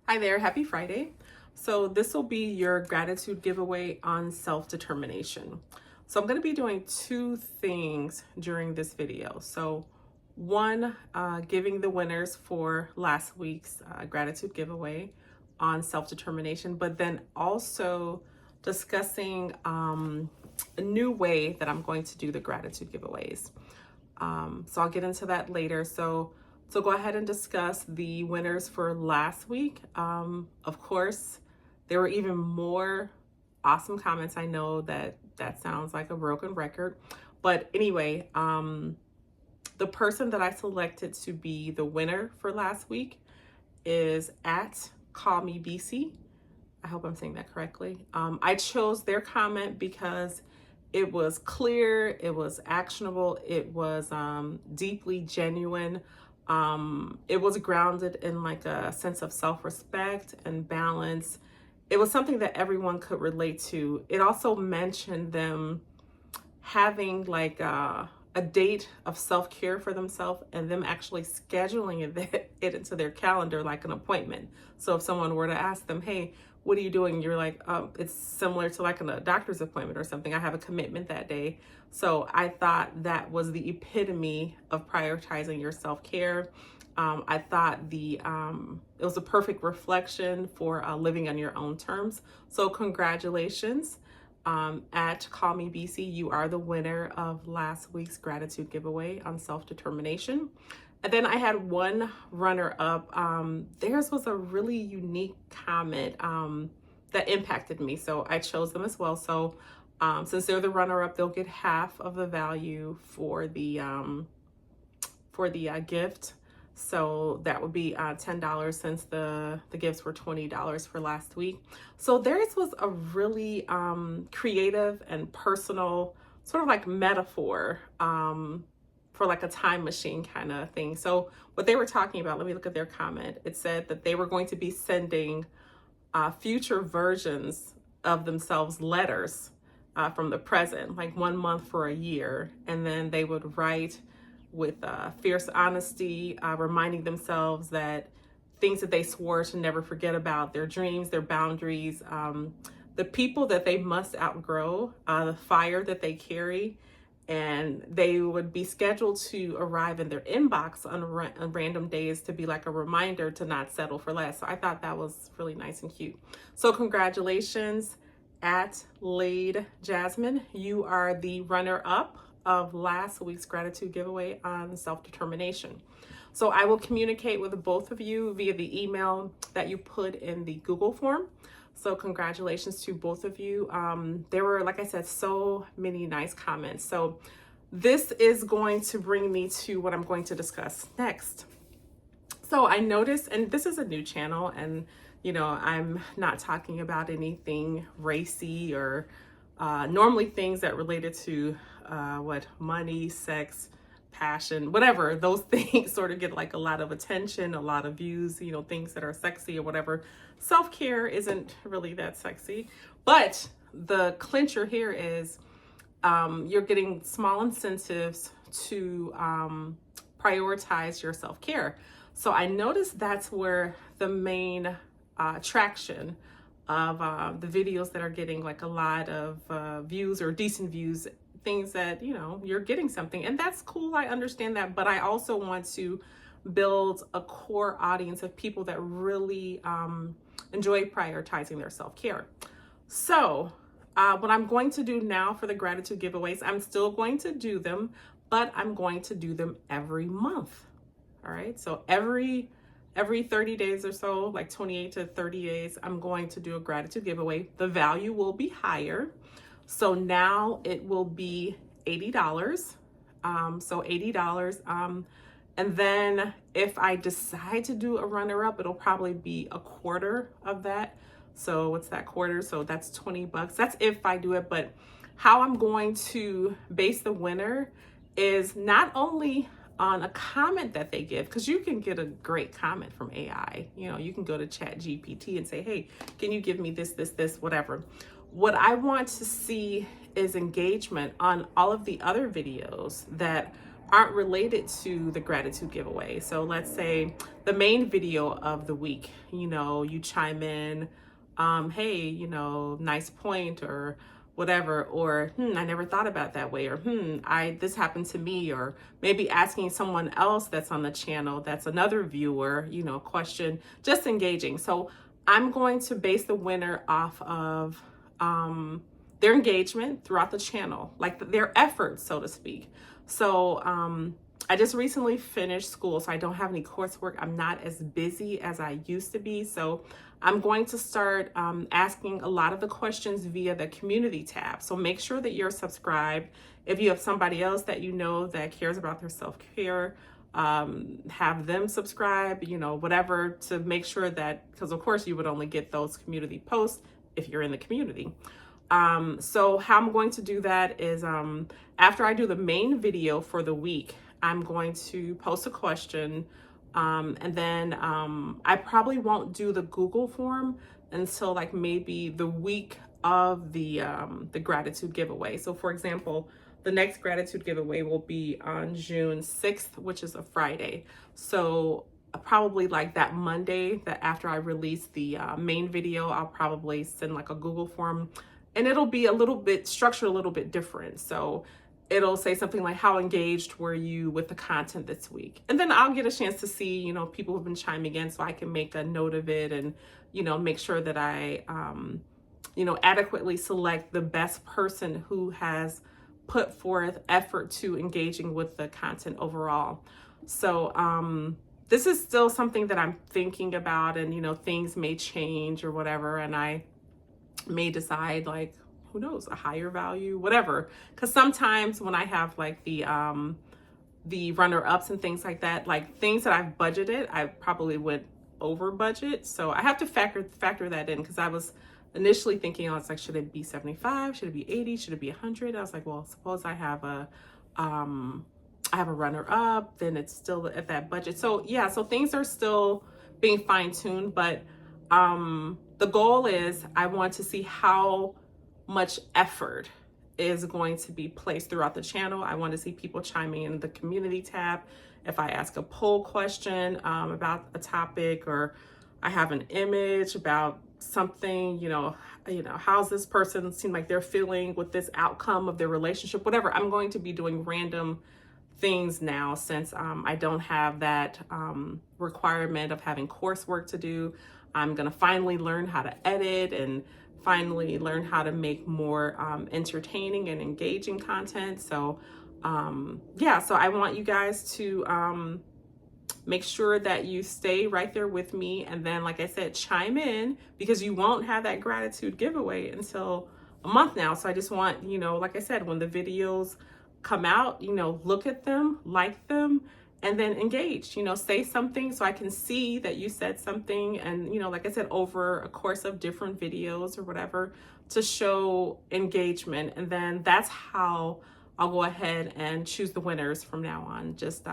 Hi there, happy Friday. So this will be your gratitude giveaway on self-determination. So I'm going to be doing two things during this video. So one, giving the winners for last week's gratitude giveaway on self-determination, but then also discussing a new way that I'm going to do the gratitude giveaways. So I'll get into that later. So go ahead and discuss the winners for last week. Of course, there were even more awesome comments. I know that sounds like a broken record, but anyway, the person that I selected to be the winner for last week is at Call Me BC. I hope I'm saying that correctly. I chose their comment because it was clear, it was actionable, it was deeply genuine. It was grounded in like a sense of self-respect and balance. It was something that everyone could relate to. It also mentioned them having like a date of self-care for themselves and them actually scheduling it into their calendar like an appointment. So if someone were to ask them, hey, what are you doing? You're like, it's similar to like a doctor's appointment or something. I have a commitment that day. So I thought that was the epitome of prioritizing your self-care. I thought it was a perfect reflection for living on your own terms. So congratulations. At Call Me BC, you are the winner of last week's gratitude giveaway on self-determination. And then I had one runner-up. Theirs was a really unique comment that impacted me, so I chose them as well. So since they're the runner-up, they'll get half of the value for the gift. So that would be $10 since the gifts were $20 for last week. So theirs was a really creative and personal sort of like metaphor for like a time machine kind of thing. So what they were talking about, let me look at their comment. It said that they were going to be sending future versions of themselves letters from the present, like 1 month for a year. And then they would write with fierce honesty, reminding themselves that things that they swore to never forget about, their dreams, their boundaries, the people that they must outgrow, the fire that they carry, and they would be scheduled to arrive in their inbox on random days to be like a reminder to not settle for less. So I thought that was really nice and cute. So congratulations at Lade Jasmine. You are the runner-up of last week's gratitude giveaway on self-determination. So I will communicate with both of you via the email that you put in the Google form. So congratulations to both of you. There were, like I said, so many nice comments. So this is going to bring me to what I'm going to discuss next. So I noticed, and this is a new channel, and you know, I'm not talking about anything racy or normally things that related to money, sex, passion, whatever, those things sort of get like a lot of attention, a lot of views, you know, things that are sexy or whatever. Self-care isn't really that sexy, but the clincher here is you're getting small incentives to prioritize your self-care. So I noticed that's where the main traction of the videos that are getting like a lot of views or decent views, things that, you know, you're getting something, and that's cool. I understand that, but I also want to build a core audience of people that really enjoy prioritizing their self-care. So what I'm going to do now for the gratitude giveaways, I'm still going to do them, but I'm going to do them every month. All right, so every 30 days or so, like 28 to 30 days, I'm going to do a gratitude giveaway. The value will be higher. So now it will be $80. So $80. And then if I decide to do a runner-up, it'll probably be a quarter of that. So what's that quarter? So that's $20. That's if I do it. But how I'm going to base the winner is not only on a comment that they give, because you can get a great comment from AI. You know, you can go to ChatGPT and say, hey, can you give me this, whatever. What I want to see is engagement on all of the other videos that aren't related to the gratitude giveaway. So let's say the main video of the week, you chime in, hey, nice point or whatever, or I never thought about it that way, or this happened to me, or maybe asking someone else that's on the channel, that's another viewer, question, just engaging. So I'm going to base the winner off of their engagement throughout the channel, like their efforts, so to speak. So I just recently finished school, so I don't have any coursework. I'm not as busy as I used to be. So I'm going to start asking a lot of the questions via the community tab. So make sure that you're subscribed. If you have somebody else that that cares about their self-care, have them subscribe, whatever, to make sure that, because of course you would only get those community posts if you're in the community. So how I'm going to do that is after I do the main video for the week, I'm going to post a question, and then I probably won't do the Google form until like maybe the week of the gratitude giveaway. So for example, the next gratitude giveaway will be on June 6th, which is a Friday. So probably like that Monday, that after I release the main video, I'll probably send like a Google form, and it'll be a little bit structured, a little bit different. So it'll say something like, how engaged were you with the content this week? And then I'll get a chance to see, people who've been chiming in, so I can make a note of it and, make sure that I, adequately select the best person who has put forth effort to engaging with the content overall. So this is still something that I'm thinking about, and, things may change or whatever. And I may decide, like, who knows, a higher value, whatever. Because sometimes when I have like the runner-ups and things like that, like things that I've budgeted, I probably went over budget. So I have to factor that in, because I was initially thinking, I was like, should it be 75? Should it be 80? Should it be 100? I was like, well, suppose I have a runner-up, then it's still at that budget. So yeah, so things are still being fine-tuned, but the goal is I want to see how much effort is going to be placed throughout the channel. I want to see people chiming in the community tab. If I ask a poll question about a topic, or I have an image about something, how's this person seem like they're feeling with this outcome of their relationship, whatever. I'm going to be doing random things now, since I don't have that requirement of having coursework to do. I'm going to finally learn how to edit and finally learn how to make more entertaining and engaging content. So yeah, so I want you guys to make sure that you stay right there with me. And then, like I said, chime in, because you won't have that gratitude giveaway until a month now. So I just want, like I said, when the videos come out, look at them, like them, and then engage, say something so I can see that you said something. And, like I said, over a course of different videos or whatever, to show engagement. And then that's how I'll go ahead and choose the winners from now on, just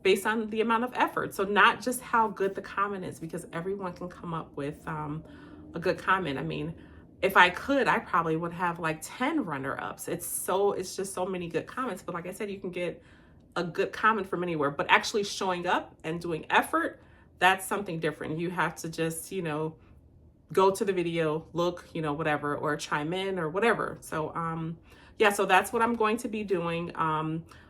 based on the amount of effort. So not just how good the comment is, because everyone can come up with a good comment. I mean, if I could, I probably would have like 10 runner-ups. It's just so many good comments. But like I said, you can get a good comment from anywhere, but actually showing up and doing effort, that's something different. You have to just, go to the video, look, whatever, or chime in or whatever. So, yeah, so that's what I'm going to be doing.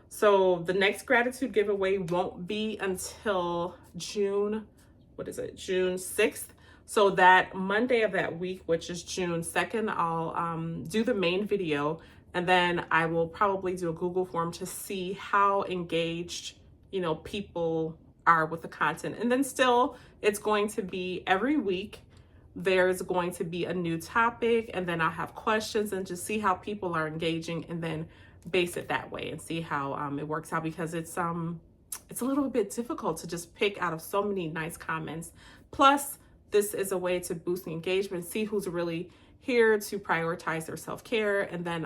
So the next gratitude giveaway won't be until June 6th. So that Monday of that week, which is June 2nd, I'll do the main video. And then I will probably do a Google form to see how engaged, people are with the content. And then still, it's going to be every week. There's going to be a new topic, and then I'll have questions and just see how people are engaging, and then base it that way and see how it works out, because it's a little bit difficult to just pick out of so many nice comments. Plus, this is a way to boost engagement, see who's really here to prioritize their self-care. And then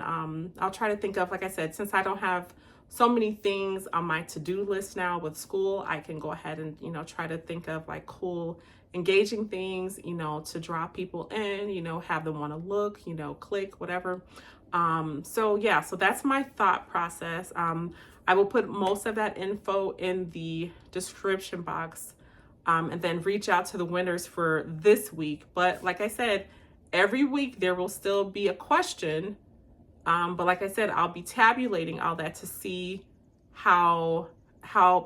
I'll try to think of, like I said, since I don't have so many things on my to-do list now with school, I can go ahead and, try to think of like cool, engaging things, to draw people in, have them want to look, click, whatever. So yeah, so that's my thought process. I will put most of that info in the description box, and then reach out to the winners for this week. But like I said, every week there will still be a question. But like I said, I'll be tabulating all that to see how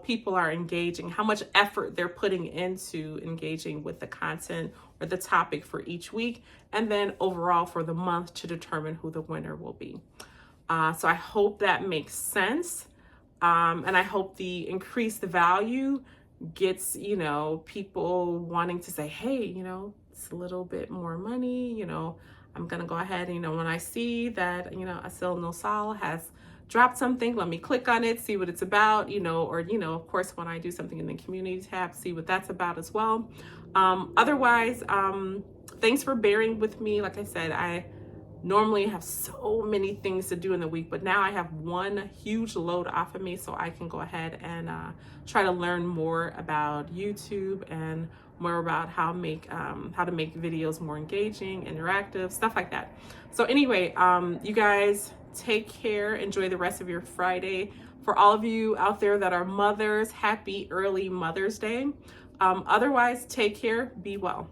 people are engaging, how much effort they're putting into engaging with the content or the topic for each week, and then overall for the month to determine who the winner will be. So I hope that makes sense. And I hope the increased value gets, people wanting to say, hey, it's a little bit more money, I'm going to go ahead, when I see that, Asil Nosal has dropped something, let me click on it, see what it's about, or, of course, when I do something in the community tab, see what that's about as well. Otherwise, thanks for bearing with me. Like I said, I normally have so many things to do in the week, but now I have one huge load off of me, so I can go ahead and try to learn more about YouTube and more about how to make videos more engaging, interactive, stuff like that. So anyway, you guys take care. Enjoy the rest of your Friday. For all of you out there that are mothers, happy early Mother's Day. Otherwise, take care. Be well.